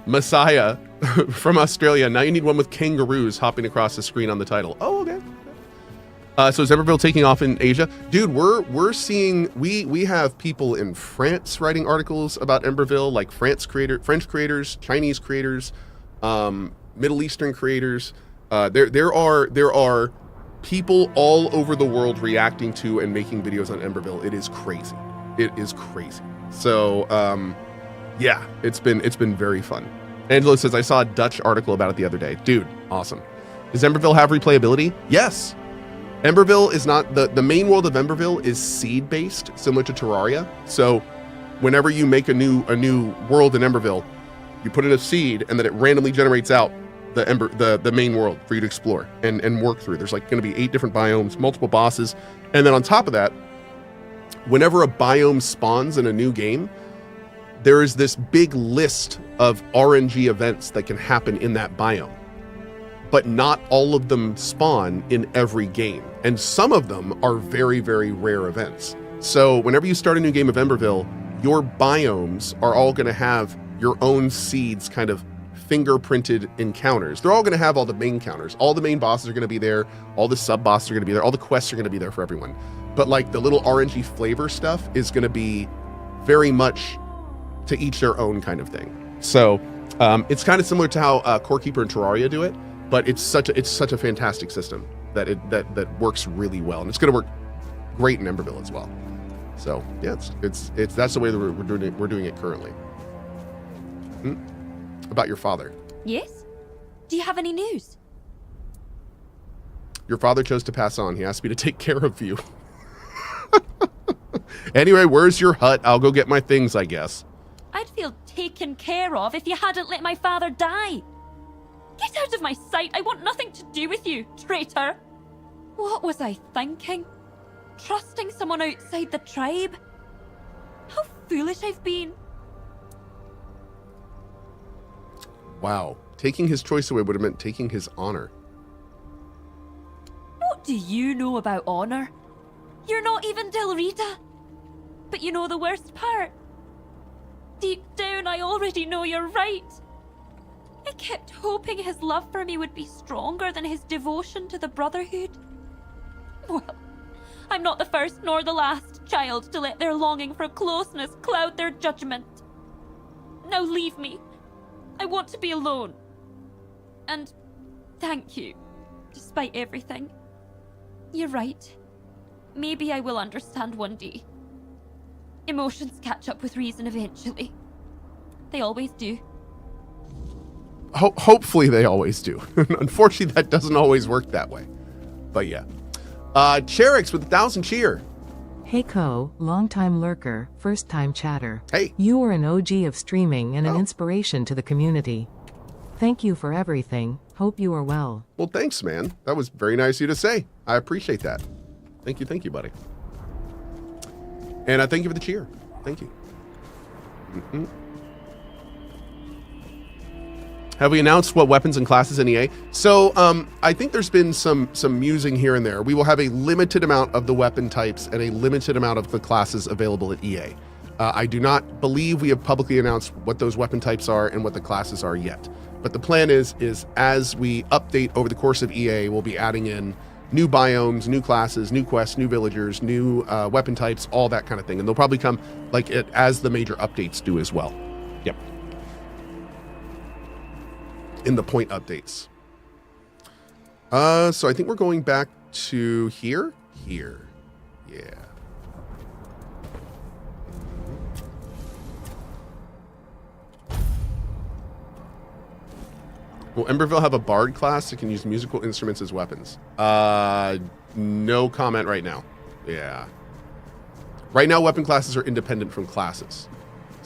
Messiah from Australia. Now you need one with kangaroos hopping across the screen on the title. Oh, okay. So is Emberville taking off in Asia? Dude, we're seeing, we have people in France writing articles about Emberville, like French creators, Chinese creators, Middle Eastern creators. There are people all over the world reacting to and making videos on Emberville. It is crazy. It is crazy. So yeah, it's been very fun. Angelo says, I saw a Dutch article about it the other day. Dude, awesome. Does Emberville have replayability? Yes. Emberville is not, the main world of Emberville is seed based, similar to Terraria. So whenever you make a new world in Emberville, you put in a seed and then it randomly generates out the main world for you to explore and work through. There's like going to be 8 different biomes, multiple bosses. And then on top of that, whenever a biome spawns in a new game, there is this big list of RNG events that can happen in that biome, but not all of them spawn in every game. And some of them are very, very rare events. So whenever you start a new game of Emberville, your biomes are all going to have your own seeds, kind of fingerprinted encounters. They're all going to have all the main counters. All the main bosses are going to be there. All the sub bosses are going to be there. All the quests are going to be there for everyone. But like the little RNG flavor stuff is going to be very much to each their own kind of thing. So it's kind of similar to how Core Keeper and Terraria do it, but it's such a fantastic system that works really well, and it's going to work great in Emberville as well. So yeah, it's that's the way that we're doing it currently. About your father. Yes? Do you have any news? Your father chose to pass on. He asked me to take care of you. Anyway, where's your hut? I'll go get my things, I guess. I'd feel taken care of if you hadn't let my father die. Get out of my sight. I want nothing to do with you, traitor. What was I thinking? Trusting someone outside the tribe? How foolish I've been. Wow. Taking his choice away would have meant taking his honor. What do you know about honor? You're not even Del Rita. But you know the worst part? Deep down, I already know you're right. I kept hoping his love for me would be stronger than his devotion to the Brotherhood. Well, I'm not the first nor the last child to let their longing for closeness cloud their judgment. Now leave me. I want to be alone. And thank you, despite everything. You're right. Maybe I will understand one day. Emotions catch up with reason eventually. They always do. Hopefully they always do. Unfortunately, that doesn't always work that way. But yeah. Cherix with 1,000 cheer. Hey Cohh, long-time lurker, first-time chatter. Hey. You were an OG of streaming and an inspiration to the community. Thank you for everything. Hope you are well. Well, thanks, man. That was very nice of you to say. I appreciate that. Thank you, buddy. And I thank you for the cheer. Thank you. Have we announced what weapons and classes in EA? So I think there's been some musing here and there. We will have a limited amount of the weapon types and a limited amount of the classes available at EA. I do not believe we have publicly announced what those weapon types are and what the classes are yet. But the plan is as we update over the course of EA, we'll be adding in new biomes, new classes, new quests, new villagers, new weapon types, all that kind of thing. And they'll probably come like as the major updates do as well. Yep. In the point updates. So I think we're going back to here. Yeah. Will Emberville have a bard class that can use musical instruments as weapons? No comment right now. Yeah. Right now, weapon classes are independent from classes.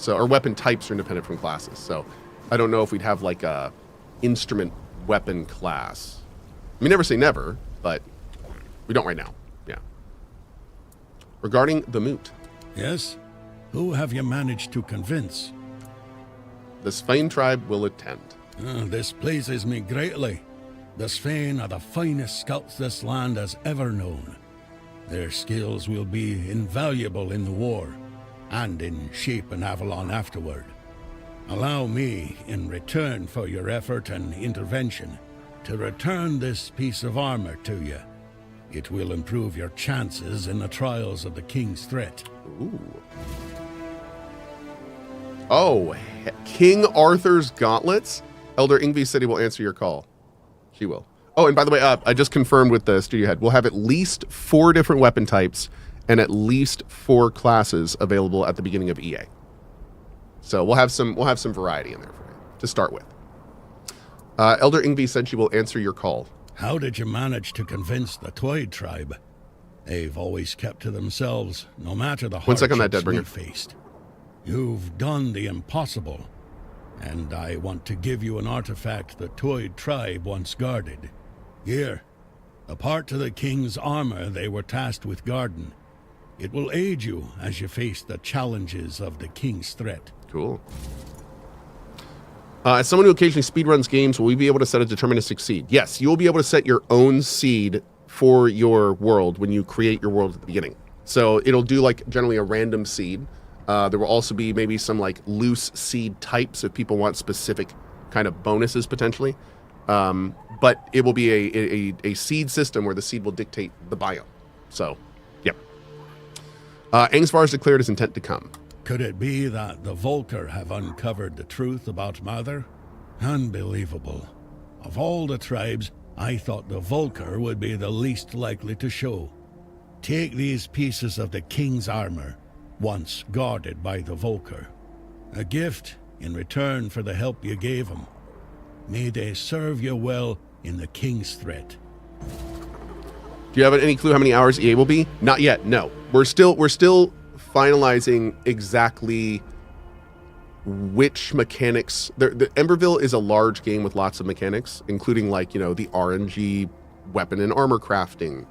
Or weapon types are independent from classes. So I don't know if we'd have like a instrument weapon class. I mean, never say never, but we don't right now. Yeah. Regarding the moot. Yes? Who have you managed to convince? The Svain tribe will attend. This pleases me greatly. The Svain are the finest scouts this land has ever known. Their skills will be invaluable in the war. and in Shape and Avalon afterward. Allow me, in return for your effort and intervention, to return this piece of armor to you. It will improve your chances in the trials of the King's threat. Ooh. Oh, King Arthur's gauntlets? Elder Ingvi said he will answer your call. She will. Oh, and by the way, I just confirmed with the studio head, we'll have at least 4 different weapon types and at least 4 classes available at the beginning of EA. So we'll have some variety in there for you to start with. Elder Ingvi said she will answer your call. How did you manage to convince the Twyde tribe? They've always kept to themselves, no matter the hardships we faced. You've done the impossible, and I want to give you an artifact the Twyde tribe once guarded. Here, a part to the king's armor they were tasked with guarding. It will aid you as you face the challenges of the king's threat. Cool. As someone who occasionally speedruns games, will we be able to set a deterministic seed? Yes, you will be able to set your own seed for your world when you create your world at the beginning. So it'll do like generally a random seed. There will also be maybe some like loose seed types if people want specific kind of bonuses potentially. But it will be a seed system where the seed will dictate the biome. So, yep. Angsvar has declared his intent to come. Could it be that the Volker have uncovered the truth about Mother? Unbelievable. Of all the tribes, I thought the Volker would be the least likely to show. Take these pieces of the king's armor, once guarded by the Volker. A gift in return for the help you gave them. May they serve you well in the king's threat. Do you have any clue how many hours EA will be? Not yet, no. We're still finalizing exactly which mechanics. The Emberville is a large game with lots of mechanics, including like, you know, the RNG weapon and armor crafting.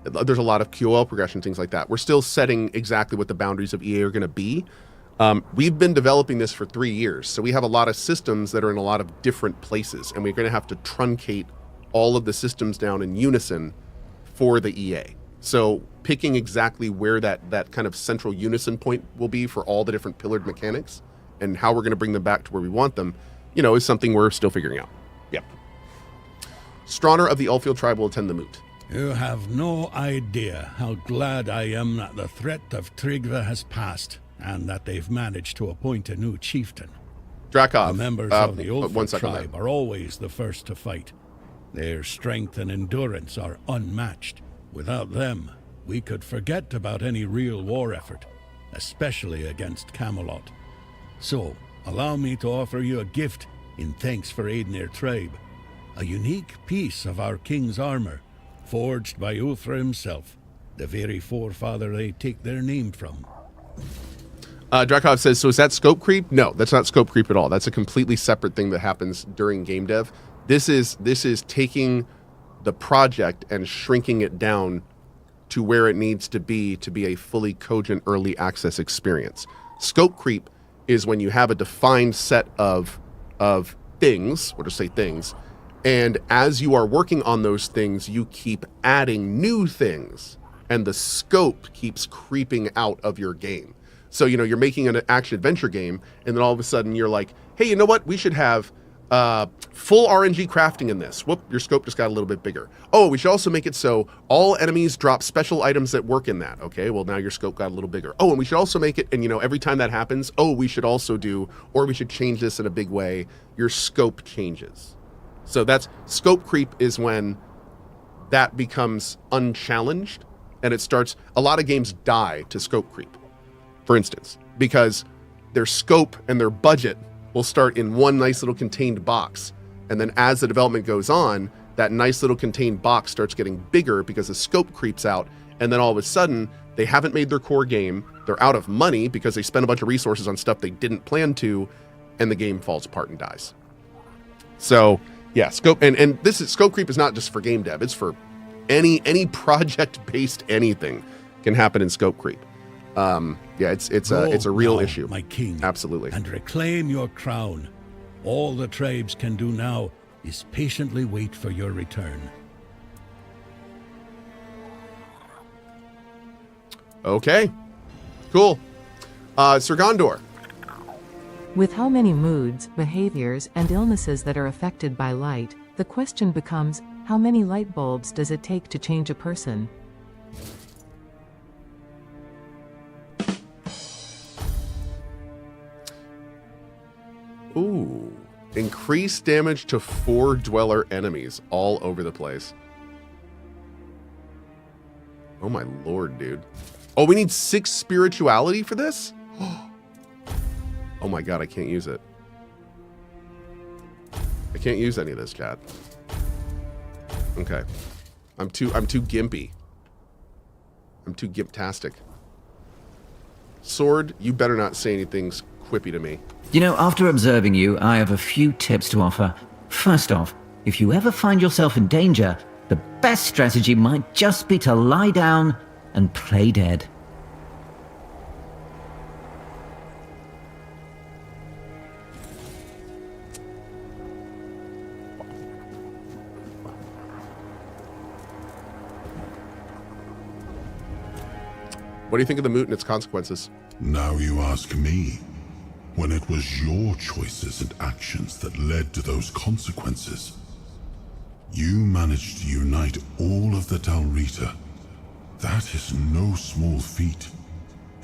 There's a lot of QOL progression, things like that. We're still setting exactly what the boundaries of EA are going to be. We've been developing this for 3 years, so we have a lot of systems that are in a lot of different places, and we're going to have to truncate all of the systems down in unison for the EA. So picking exactly where that kind of central unison point will be for all the different pillared mechanics and how we're going to bring them back to where we want them, you know, is something we're still figuring out. Yep. Strauner of the Elfield tribe will attend the moot. You have no idea how glad I am that the threat of Tryggve has passed and that they've managed to appoint a new chieftain. Drakov, the members of the Ulfric tribe there. are always the first to fight. Their strength and endurance are unmatched. Without them, we could forget about any real war effort, especially against Camelot. So, allow me to offer you a gift in thanks for aiding their tribe. A unique piece of our king's armor, forged by Ulfr himself, the very forefather they take their name from. Drakov says, so is that scope creep? No, that's not scope creep at all. That's a completely separate thing that happens during game dev. This is taking the project and shrinking it down to where it needs to be a fully cogent early access experience. Scope creep is when you have a defined set of things, we'll just say things, and as you are working on those things, you keep adding new things, and the scope keeps creeping out of your game. So, you know, you're making an action-adventure game, and then all of a sudden you're like, hey, you know what? We should have full RNG crafting in this. Whoop, your scope just got a little bit bigger. Oh, we should also make it so all enemies drop special items that work in that. Okay, well, now your scope got a little bigger. Oh, and we should also make it, and you know, every time that happens, oh, we should also do, or we should change this in a big way. Your scope changes. So that's, scope creep is when that becomes unchallenged, and it starts, a lot of games die to scope creep, for instance, because their scope and their budget will start in one nice little contained box. And then as the development goes on, that nice little contained box starts getting bigger because the scope creeps out. And then all of a sudden, they haven't made their core game. They're out of money because they spent a bunch of resources on stuff they didn't plan to, and the game falls apart and dies. So yeah, scope, and this is, scope creep is not just for game dev. It's for any project-based anything can happen in scope creep. Yeah, it's a real issue. My king, absolutely. And reclaim your crown. All the tribes can do now is patiently wait for your return. Okay, cool. Sir Gondor. With how many moods, behaviors, and illnesses that are affected by light, the question becomes, how many light bulbs does it take to change a person? Ooh. Increase damage to 4 dweller enemies all over the place. Oh my lord, dude. Oh, we need 6 spirituality for this? Oh my god, I can't use it. I can't use any of this, chat. Okay. I'm too gimpy. I'm too gimptastic. Sword, you better not say anything quippy to me. You know, after observing you, I have a few tips to offer. First off, if you ever find yourself in danger, the best strategy might just be to lie down and play dead. What do you think of the moot and its consequences? Now you ask me, when it was your choices and actions that led to those consequences. You managed to unite all of the Dalrita. That is no small feat,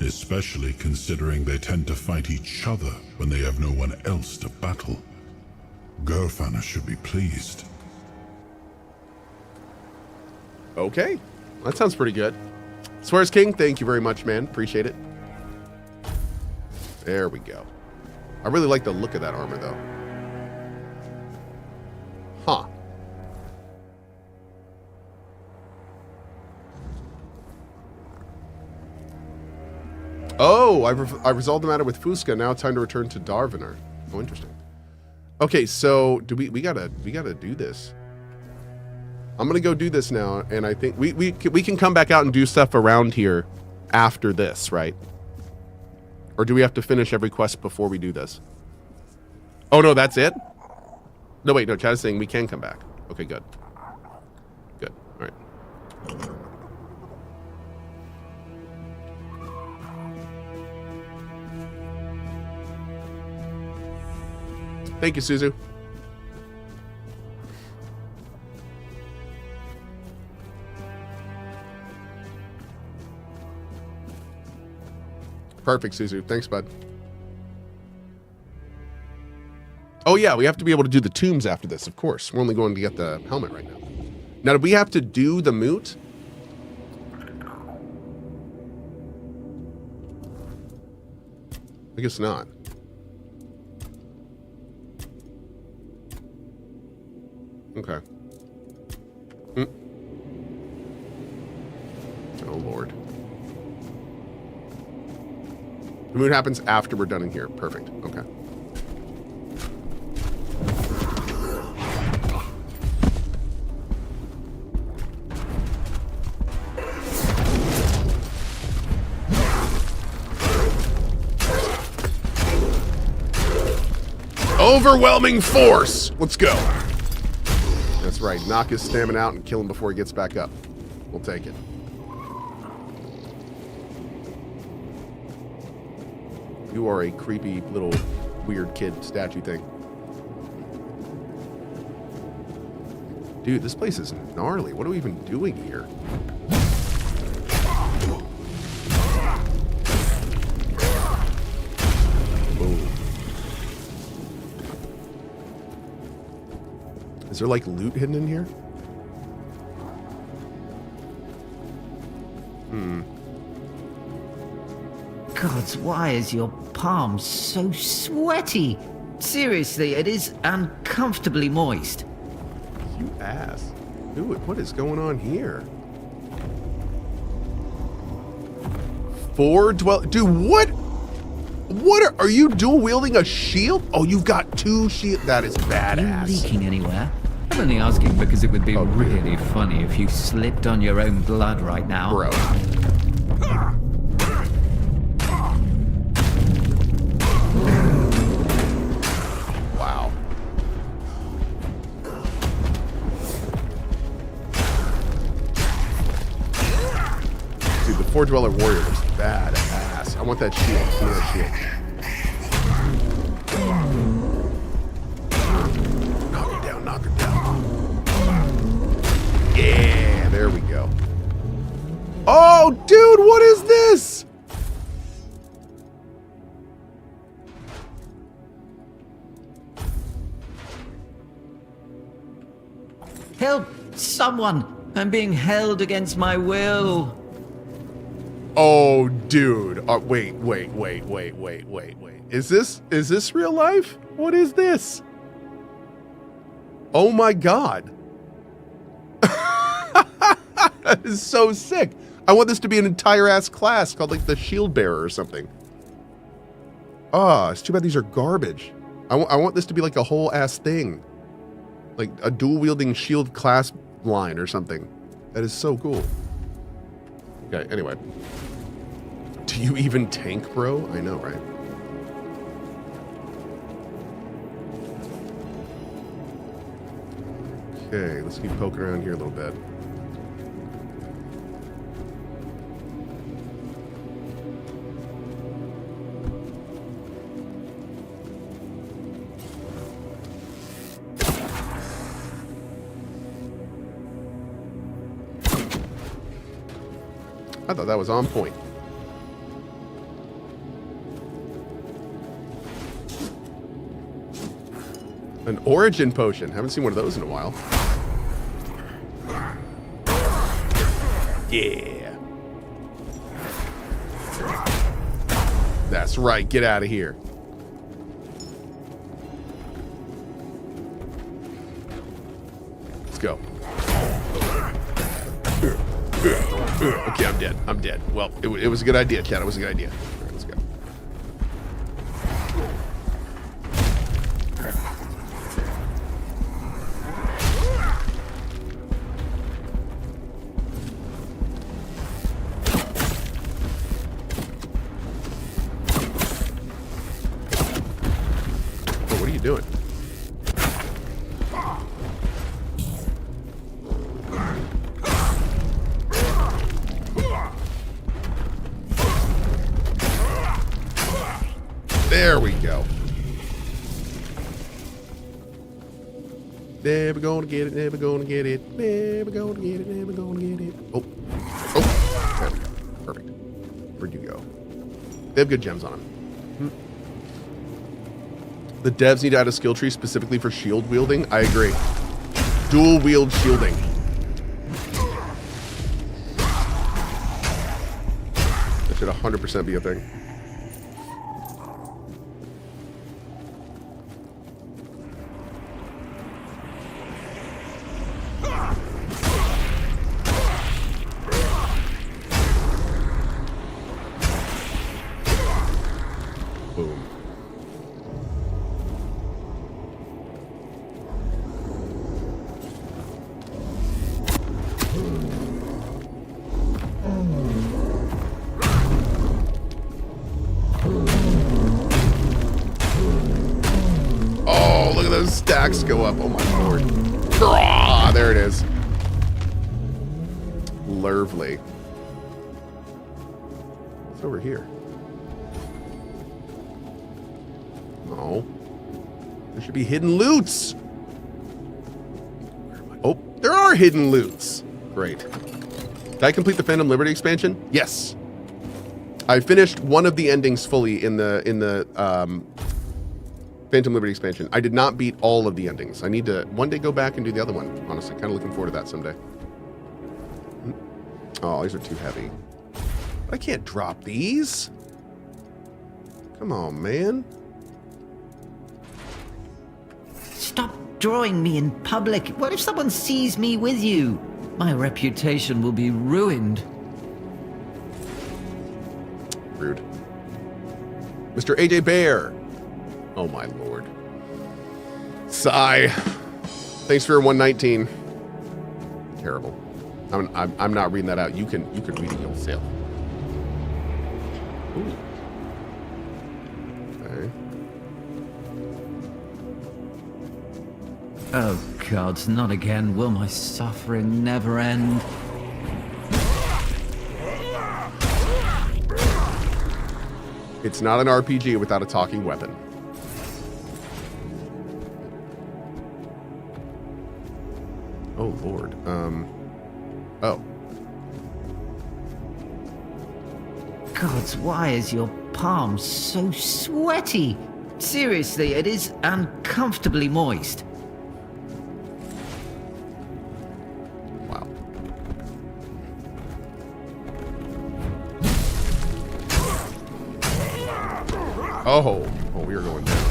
especially considering they tend to fight each other when they have no one else to battle. Gerfana should be pleased. Okay, that sounds pretty good. Swears King, thank you very much, man. Appreciate it. There we go. I really like the look of that armor, though. Huh. Oh, I've resolved the matter with Fusca. Now it's time to return to Darvanar. Oh, interesting. Okay, so do we gotta do this. I'm gonna go do this now, and I think we can come back out and do stuff around here after this, right? Or do we have to finish every quest before we do this? Oh no, that's it? No, wait, no, chat is saying we can come back. Okay, good. Good, all right. Thank you, Suzu. Perfect, Suzu. Thanks, bud. Oh, yeah, we have to be able to do the tombs after this, of course. We're only going to get the helmet right now. Now, do we have to do the moot? I guess not. Okay. Oh, Lord. The moon happens after we're done in here. Perfect. Okay. Overwhelming force! Let's go. That's right. Knock his stamina out and kill him before he gets back up. We'll take it. You are a creepy little weird kid statue thing. Dude, this place is gnarly. What are we even doing here? Boom. Is there like loot hidden in here? Gods, why is your palm so sweaty? Seriously, it is uncomfortably moist. You ass. Dude, what is going on here? 4 dwell... Dude, what? What are you dual wielding a shield? Oh, you've got 2 shield. That is badass. Are you leaking anywhere? I'm only asking because it would be really funny if you slipped on your own blood right now. Bro. Wow. Dude, the 4 Dweller Warrior is badass. want that shield. Give me that shield. Knock her down, knock her down. Yeah, there we go. Oh, dude, what is this? Help! Someone! I'm being held against my will. Oh, dude. Wait. Is this real life? What is this? Oh my god. That is so sick. I want this to be an entire ass class called like the Shield Bearer or something. Ah, it's too bad these are garbage. I want this to be like a whole ass thing. Like a dual wielding shield class line or something. That is so cool. Okay, anyway. Do you even tank, bro? I know, right? Okay, let's keep poking around here a little bit. I thought that was on point. An origin potion. Haven't seen one of those in a while. Yeah. That's right. Get out of here. Let's go. Okay, I'm dead. I'm dead. Well, it was a good idea, chat. It was a good idea. All right, let's go. Oh, what are you doing? There we go. Never gonna get it, never gonna get it, never gonna get it, never gonna get it. Oh. Oh. There we go. Perfect. Where'd you go? They have good gems on them. The devs need to add a skill tree specifically for shield wielding. I agree. Dual wield shielding. That should 100% be a thing. Stacks go up. Oh my lord. Ah, there it is. Lovely. What's over here? Oh. There should be hidden loots. Oh, there are hidden loots. Great. Did I complete the Phantom Liberty expansion? Yes. I finished one of the endings fully in the Phantom Liberty expansion. I did not beat all of the endings. I need to one day go back and do the other one. Honestly, kind of looking forward to that someday. Oh, these are too heavy. I can't drop these. Come on, man. Stop drawing me in public. What if someone sees me with you? My reputation will be ruined. Rude. Mr. AJ Bear. Oh my lord. Sigh. Thanks for 119. Terrible. I'm not reading that out. You can read it yourself. Ooh. Okay. Oh God, not again. Will my suffering never end? It's not an RPG without a talking weapon. Oh, Lord. Oh. Gods, why is your palm so sweaty? Seriously, it is uncomfortably moist. Wow. Oh, we are going down.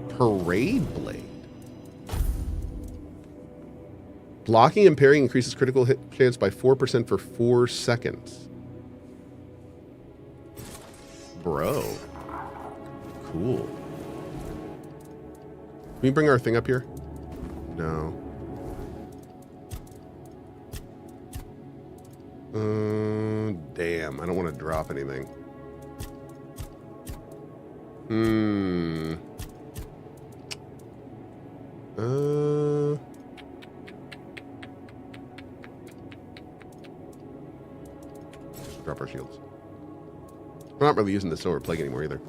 Parade Blade. Blocking and parrying increases critical hit chance by 4% for 4 seconds. Bro. Cool. Can we bring our thing up here? No. Damn. I don't want to drop anything. Drop our shields. We're not really using the silver plague anymore either.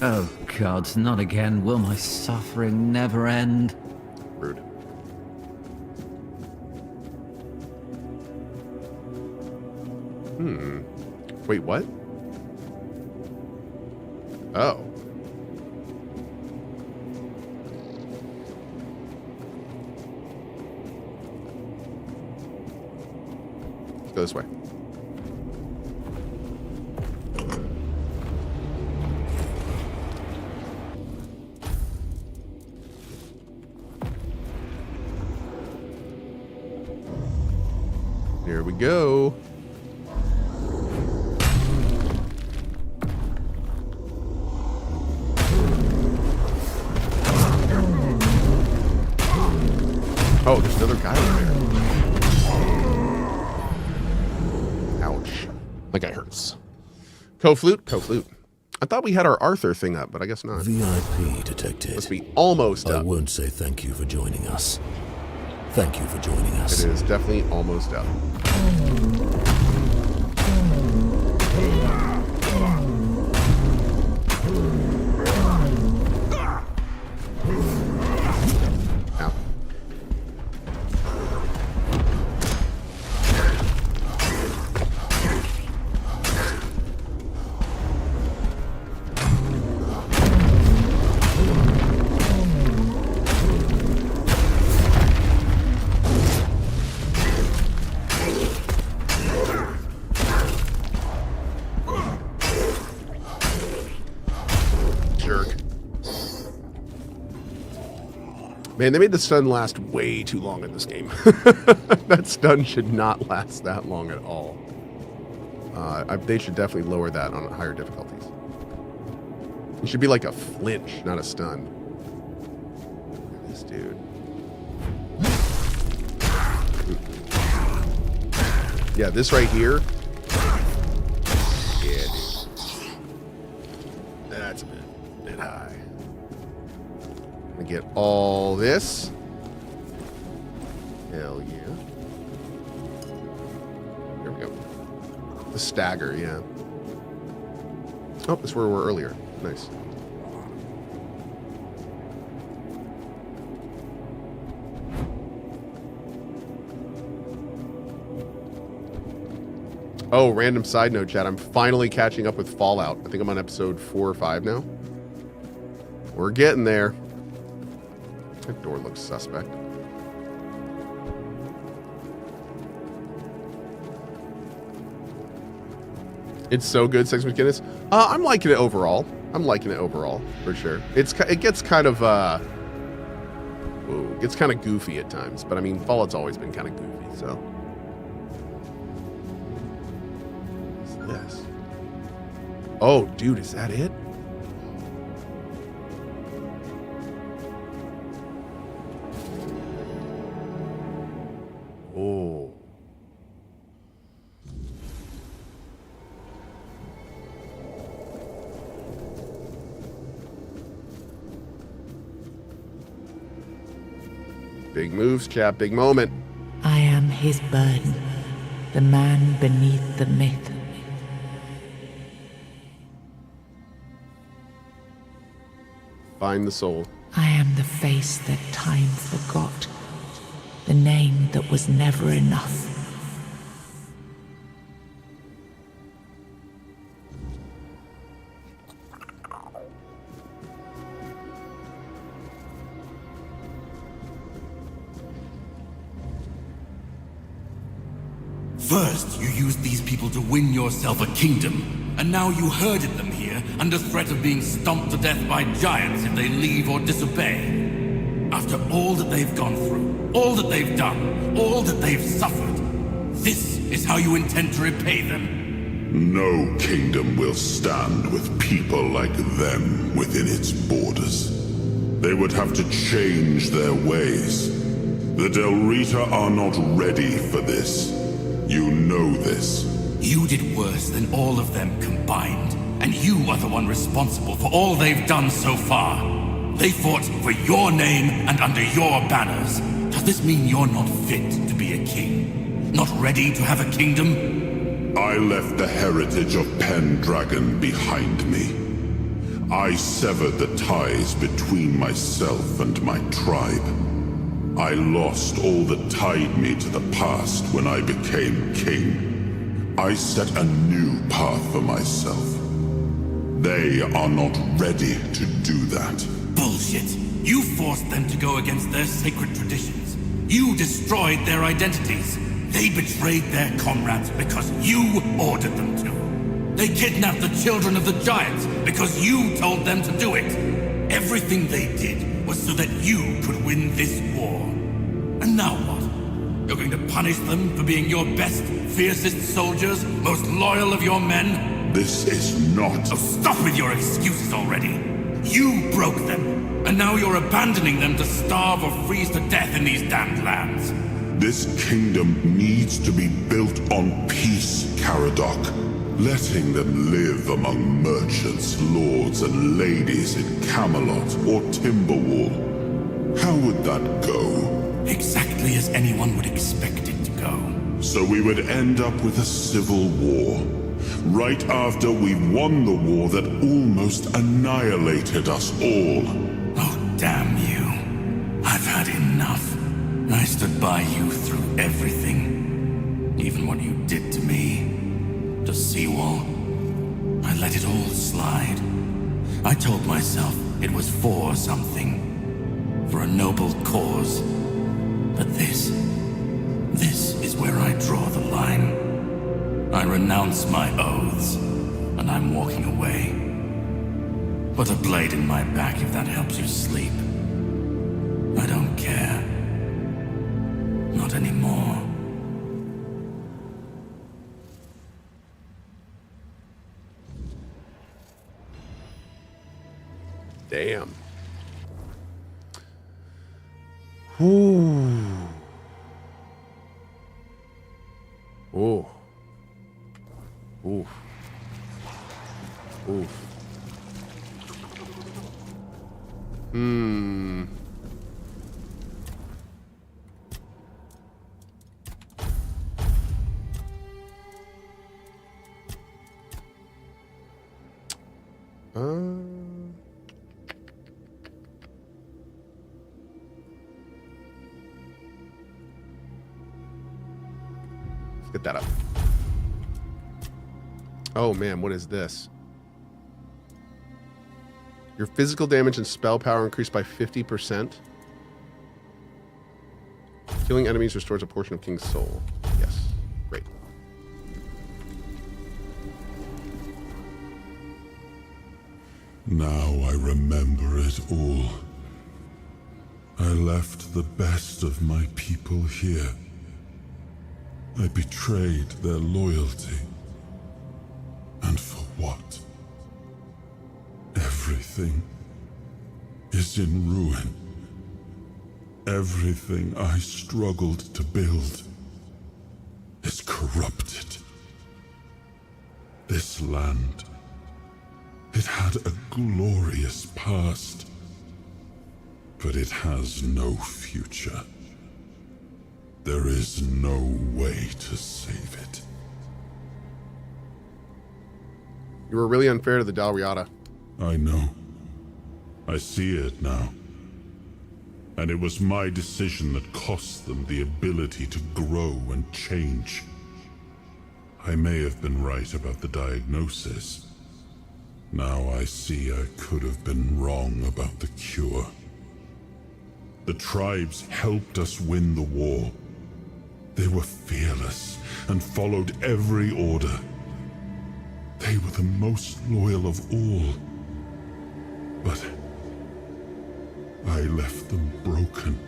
Oh, gods, not again. Will my suffering never end? Rude. Wait, what? Oh. Let's go this way. Here we go. Oh, there's another guy over there. Ouch. That guy hurts. Co-flute? Co-flute. I thought we had our Arthur thing up, but I guess not. VIP detected. Must be almost up. I won't say thank you for joining us. Thank you for joining us. It is definitely almost up. Ow. Man, they made the stun last way too long in this game. That stun should not last that long at all. They should definitely lower that on higher difficulties. It should be like a flinch, not a stun. Look at this dude. Yeah, this right here. Yeah, dude. That's a bit high. I get all this. Hell yeah. There we go. The stagger, yeah. Oh, that's where we were earlier. Nice. Oh, random side note, chat. I'm finally catching up with Fallout. I think I'm on episode 4 or 5 now. We're getting there. That door looks suspect. It's so good, Sex McGinnis. I'm liking it overall. I'm liking it overall, for sure. It gets kind of gets kind of goofy at times, but I mean, Fallout's always been kind of goofy, so. What's this? Oh, dude, is that it? Oh. Big moves, chap. Big moment. I am his burden, the man beneath the myth. Find the soul. I am the face that time forgot, the name that was never enough. First, you used these people to win yourself a kingdom, and now you herded them here under threat of being stomped to death by giants if they leave or disobey. After all that they've gone through, all that they've done, all that they've suffered, this is how you intend to repay them? No kingdom will stand with people like them within its borders. They would have to change their ways. The Del Rita are not ready for this. You know this. You did worse than all of them combined, and you are the one responsible for all they've done so far. They fought for your name and under your banners. Does this mean you're not fit to be a king? Not ready to have a kingdom? I left the heritage of Pendragon behind me. I severed the ties between myself and my tribe. I lost all that tied me to the past when I became king. I set a new path for myself. They are not ready to do that. Bullshit. You forced them to go against their sacred traditions. You destroyed their identities. They betrayed their comrades because you ordered them to. They kidnapped the children of the giants because you told them to do it. Everything they did was so that you could win this war. And now what? You're going to punish them for being your best, fiercest soldiers, most loyal of your men? This is not... So stop with your excuses already. You broke them, and now you're abandoning them to starve or freeze to death in these damned lands. This kingdom needs to be built on peace, Caradoc. Letting them live among merchants, lords, and ladies in Camelot or Timberwall. How would that go? Exactly as anyone would expect it to go. So we would end up with a civil war. Right after we won the war that almost annihilated us all. Oh, damn you. I've had enough. I stood by you through everything. Even what you did to me. To Seawall. I let it all slide. I told myself it was for something. For a noble cause. But this is where I draw the line. I renounce my oaths, and I'm walking away. Put a blade in my back if that helps you sleep. I don't care. Not anymore. Damn. Ooh. Ooh. Ooh. Ooh. Hmm. Let's get that up. Oh man, what is this? Your physical damage and spell power increased by 50%. Killing enemies restores a portion of King's soul. Yes. Great. Now I remember it all. I left the best of my people here. I betrayed their loyalty. And for what? Everything is in ruin. Everything I struggled to build is corrupted. This land, it had a glorious past, but it has no future. There is no way to save it. You were really unfair to the Dalriata. I know. I see it now. And it was my decision that cost them the ability to grow and change. I may have been right about the diagnosis. Now I see I could have been wrong about the cure. The tribes helped us win the war. They were fearless and followed every order. They were the most loyal of all. But I left them broken.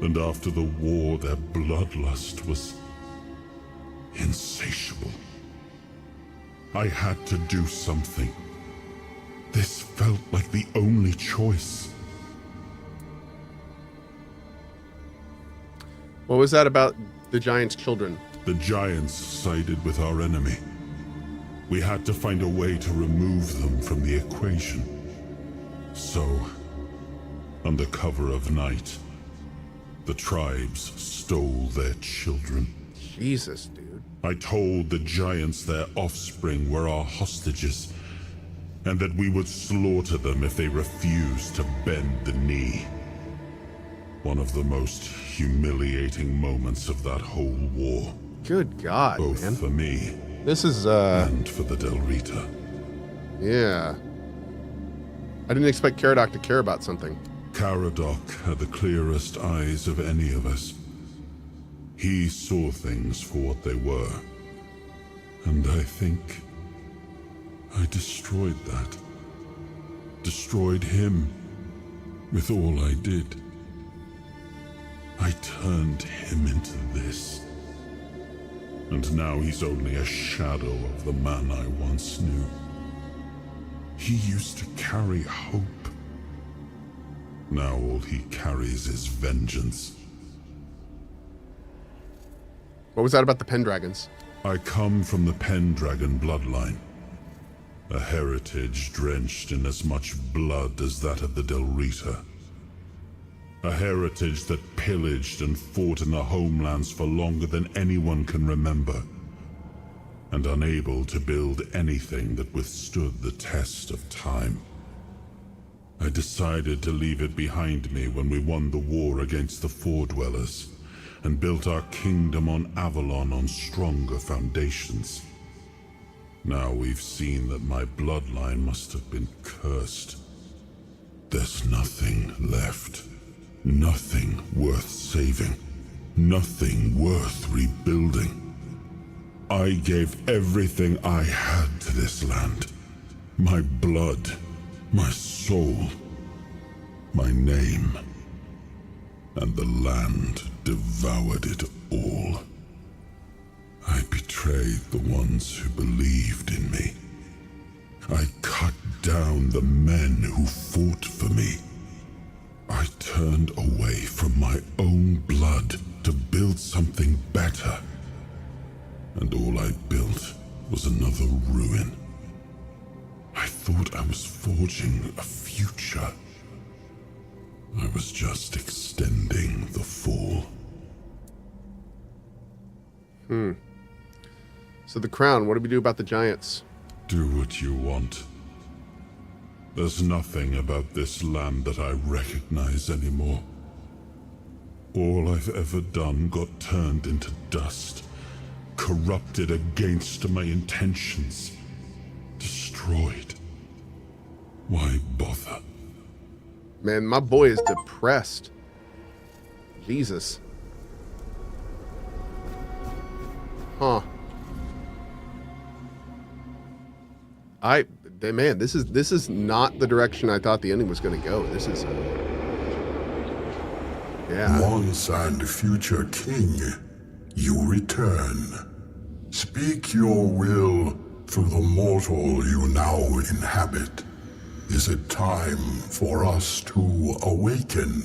And after the war, their bloodlust was insatiable. I had to do something. This felt like the only choice. What was that about the Giants' children? The Giants sided with our enemy. We had to find a way to remove them from the equation. So, under cover of night, the tribes stole their children. Jesus, dude. I told the Giants their offspring were our hostages, and that we would slaughter them if they refused to bend the knee. One of the most humiliating moments of that whole war. Good God, both man. for me This is, and for the Del Rita. Yeah. I didn't expect Caradoc to care about something. Caradoc had the clearest eyes of any of us. He saw things for what they were. And I think I destroyed that. Destroyed him with all I did. I turned him into this. And now he's only a shadow of the man I once knew. He used to carry hope. Now all he carries is vengeance. What was that about the Pendragons? I come from the Pendragon bloodline. A heritage drenched in as much blood as that of the Del Rita. A heritage that pillaged and fought in the homelands for longer than anyone can remember. And unable to build anything that withstood the test of time. I decided to leave it behind me when we won the war against the Four-Dwellers, and built our kingdom on Avalon on stronger foundations. Now we've seen that my bloodline must have been cursed. There's nothing left. Nothing worth saving. Nothing worth rebuilding. I gave everything I had to this land. My blood, my soul, my name. And the land devoured it all. I betrayed the ones who believed in me. I cut down the men who fought for me. I turned away from my own blood to build something better. And all I built was another ruin. I thought I was forging a future. I was just extending the fall. So the crown, what do we do about the Giants? Do what you want. There's nothing about this land that I recognize anymore. All I've ever done got turned into dust, corrupted against my intentions, destroyed. Why bother? Man, my boy is depressed. Jesus. Huh. Man, this is not the direction I thought the ending was going to go. This is, yeah. Once and future king, you return. Speak your will through the mortal you now inhabit. Is it time for us to awaken?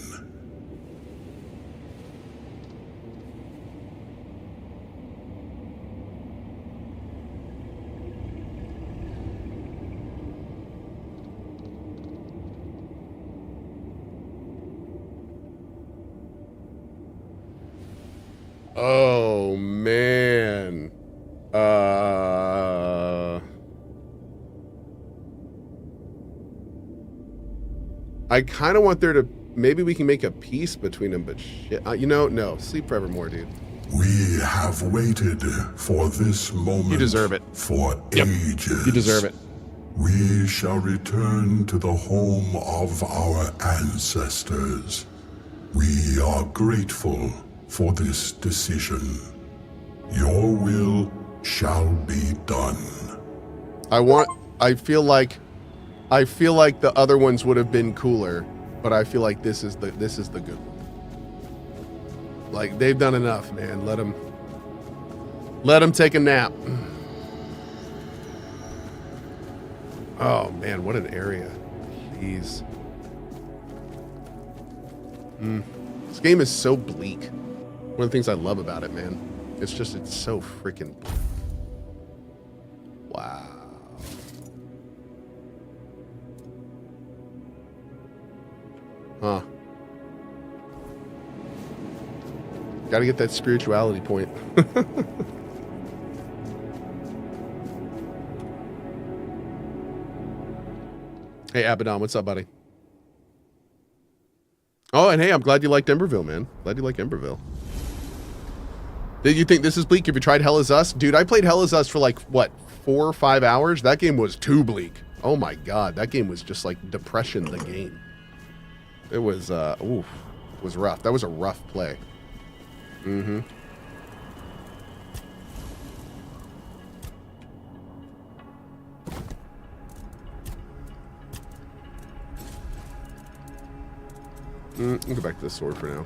Oh, man. I kind of want there to... Maybe we can make a peace between them, but shit. You know, no. Sleep forevermore, dude. We have waited for this moment. You deserve it. For ages. You deserve it. We shall return to the home of our ancestors. We are grateful for this decision. Your will shall be done. I feel like the other ones would have been cooler, but I feel like this is the good one. Like, they've done enough, man. Let them take a nap. Oh man, what an area. Jeez. This game is so bleak. One of the things I love about it, man. It's so freaking bleak. Wow. Huh. Gotta get that spirituality point. Hey, Abaddon, what's up, buddy? Oh, and hey, I'm glad you liked Emberville, man. Glad you like Emberville. Did you think this is bleak? Have you tried Hell Is Us? Dude, I played Hell Is Us for like, what, 4 or 5 hours? That game was too bleak. Oh my god, that game was just like depression, the game. It was, oof, it was rough. That was a rough play. Mm-hmm. I'll go back to the sword for now.